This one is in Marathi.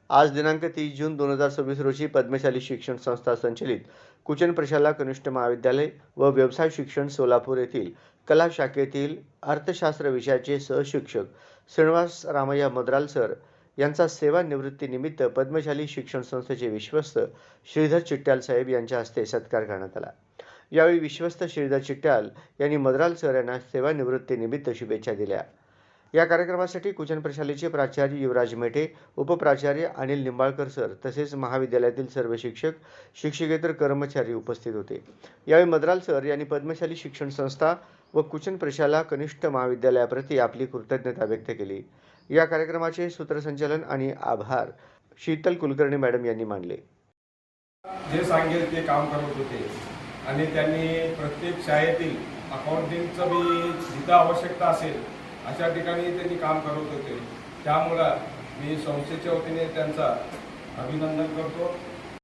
आज दिनांक 30 जून 2026 रोजी पद्मशाली शिक्षण संस्था संचलित कुचन प्रशाला कनिष्ठ महाविद्यालय व व्यवसाय शिक्षण सोलापूर येथील कला शाखेतील अर्थशास्त्र विषयाचे सहशिक्षक श्रीनिवास रामय्या मद्राल सर यांचा सेवानिवृत्तीनिमित्त पद्मशाली शिक्षण संस्थेचे विश्वस्त श्रीधर चिट्याल साहेब यांच्या हस्ते सत्कार करण्यात आला। यावेळी विश्वस्त श्रीधर चिट्याल यांनी मद्राल सर यांना सेवानिवृत्तीनिमित्त शुभेच्छा दिल्या। या कार्यक्रमासाठी कुचन प्रशालेचे प्राचार्य युवराज मेटे, उपप्राचार्य अनिल निंबाळकर सर तसेच महाविद्यालयातील सर्व शिक्षक, शिक्षकेतर कर्मचारी उपस्थित होते। यावेळी मद्राल सर यांनी पद्मशाली शिक्षण संस्था व कुचन प्रशाला कनिष्ठ महाविद्यालयाप्रती आपली कृतज्ञता व्यक्त केली। या कार्यक्रमाचे सूत्रसंचालन आणि आभार शीतल कुलकर्णी मॅडम यांनी मानले। जे सांगेल ते काम करत होते आणि त्यांनी प्रत्येक शाळेतील अकाउंटिंगचं बी जिथं आवश्यकता असेल अशा ठिकाणी त्यांनी काम करत होते। त्यामुळे मी संस्थेच्या वतीने त्यांचा अभिनंदन करतो।